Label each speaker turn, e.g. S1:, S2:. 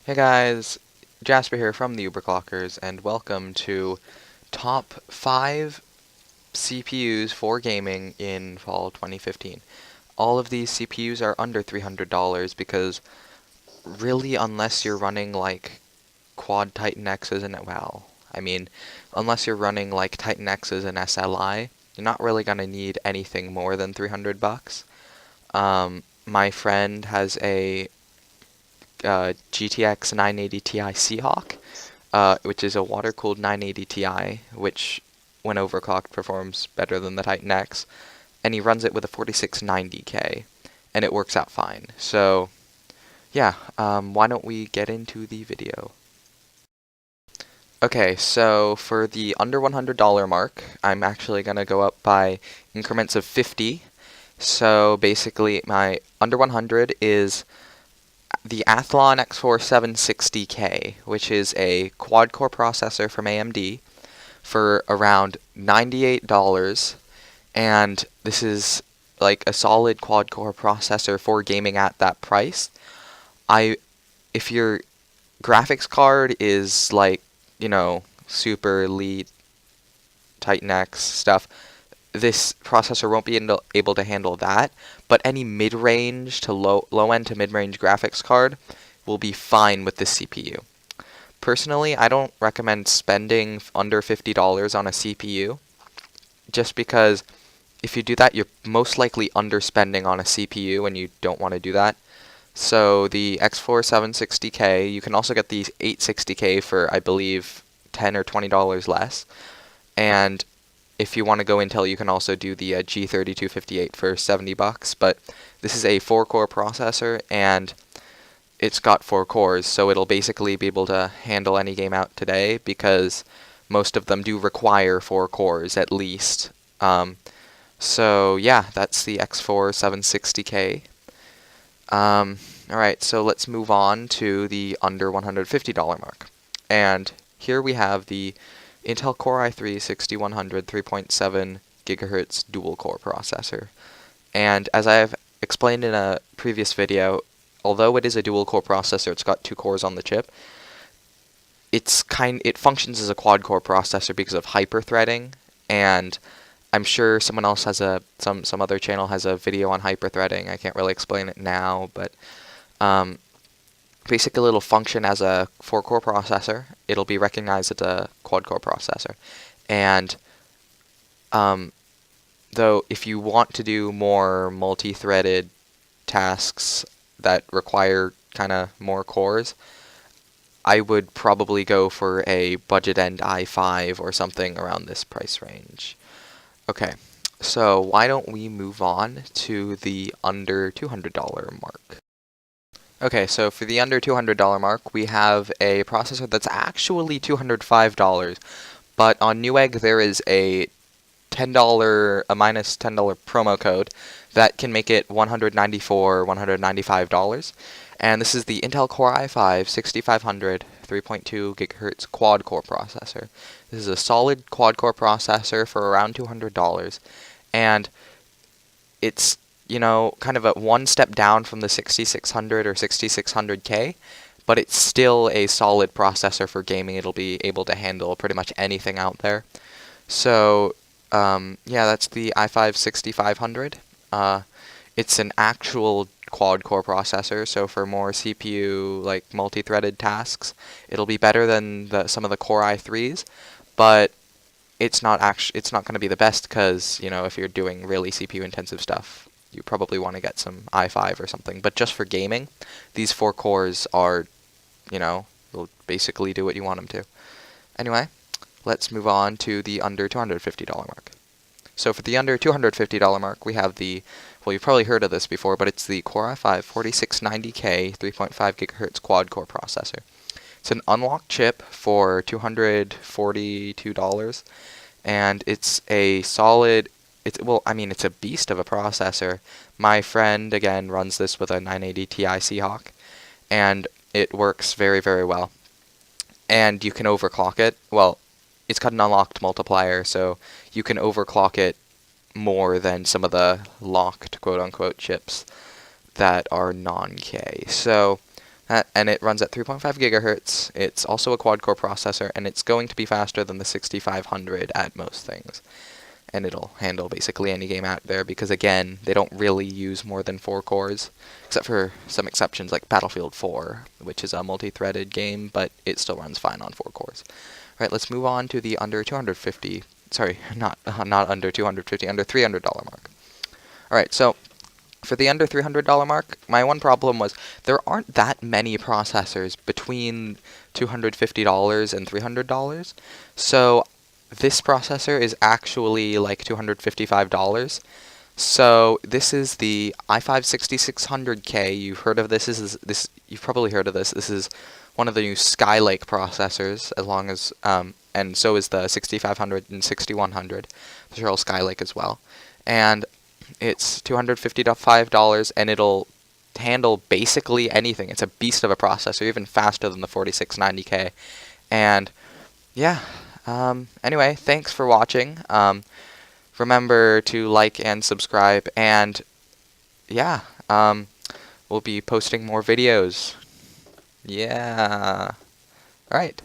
S1: Hey guys, Jasper here from the Uberclockers, and welcome to Top 5 CPUs for Gaming in Fall 2015. All of these CPUs are under $300 because really unless you're running like Quad Titan X's and unless you're running like Titan X's and SLI, you're not really going to need anything more than 300 bucks. My friend has a GTX 980 Ti Seahawk, which is a water-cooled 980 Ti, which, when overclocked, performs better than the Titan X, and he runs it with a 4690K, and it works out fine. So, yeah, why don't we get into the video? Okay, so for the under $100 mark, I'm actually going to go up by increments of 50. So basically, my under 100 is the Athlon X4 760K, which is a quad-core processor from AMD for around $98, and this is like a solid quad-core processor for gaming at that price. If your graphics card is like, super elite Titan X stuff, this processor won't be able to handle that, but any mid-range to low-end to mid-range graphics card will be fine with this CPU. Personally, I don't recommend spending under $50 on a CPU, just because if you do that, you're most likely underspending on a CPU, and you don't want to do that. So the X4 760K, you can also get the 860K for, I believe, $10 or $20 less, and if you want to go Intel, you can also do the G3258 for 70 bucks, but this is a 4-core processor, and it's got 4 cores, so it'll basically be able to handle any game out today, because most of them do require 4 cores at least. So yeah, that's the X4 760K. Alright, so let's move on to the under $150 mark. And here we have the Intel Core i3 6100 3.7 GHz dual-core processor. And as I have explained in a previous video, although it is a dual-core processor, it's got 2 cores on the chip, it functions as a quad-core processor because of hyper-threading, and I'm sure someone else has some other channel has a video on hyper-threading. I can't really explain it now, but basically, it'll function as a 4-core processor. It'll be recognized as a quad-core processor. And though if you want to do more multi-threaded tasks that require kind of more cores, I would probably go for a budget-end i5 or something around this price range. Okay, so why don't we move on to the under $200 mark? Okay, so for the under $200 mark, we have a processor that's actually $205, but on Newegg there is a minus $10 promo code that can make it $195, and this is the Intel Core i5 6500 3.2 GHz quad-core processor. This is a solid quad-core processor for around $200, and it's kind of a one step down from the 6600 or 6600K, but it's still a solid processor for gaming. It'll be able to handle pretty much anything out there. So, yeah, that's the i5 6500. It's an actual quad-core processor, so for more CPU, like multi-threaded tasks, it'll be better than some of the Core i3s, but it's not going to be the best because, if you're doing really CPU-intensive stuff, you probably want to get some i5 or something. But just for gaming, these 4 cores are, will basically do what you want them to. Anyway, let's move on to the under $250 mark. So for the under $250 mark, we have well, you've probably heard of this before, but it's the Core i5 4690K 3.5 GHz quad-core processor. It's an unlocked chip for $242, and it's a solid. It's a beast of a processor. My friend, again, runs this with a 980 Ti Seahawk, and it works very, very well. And you can overclock it. Well, it's got an unlocked multiplier, so you can overclock it more than some of the locked quote-unquote chips that are non-K. So And it runs at 3.5 gigahertz. It's also a quad-core processor, and it's going to be faster than the 6500 at most things. And it'll handle basically any game out there because, again, they don't really use more than 4 cores, except for some exceptions like Battlefield 4, which is a multi-threaded game, but it still runs fine on 4 cores. All right, let's move on to the under 250. Sorry, not under 250, under $300 mark. All right, so for the under $300 mark, my one problem was there aren't that many processors between $250 and $300. So this processor is actually like $255. So this is the i5-6600K. You've heard of this. You've probably heard of this. This is one of the new Skylake processors, and so is the 6500 and 6100. Those are all Skylake as well. And it's $255, and it'll handle basically anything. It's a beast of a processor, even faster than the 4690K. And yeah, anyway, thanks for watching. Remember to like and subscribe, and yeah, we'll be posting more videos. Yeah. Alright.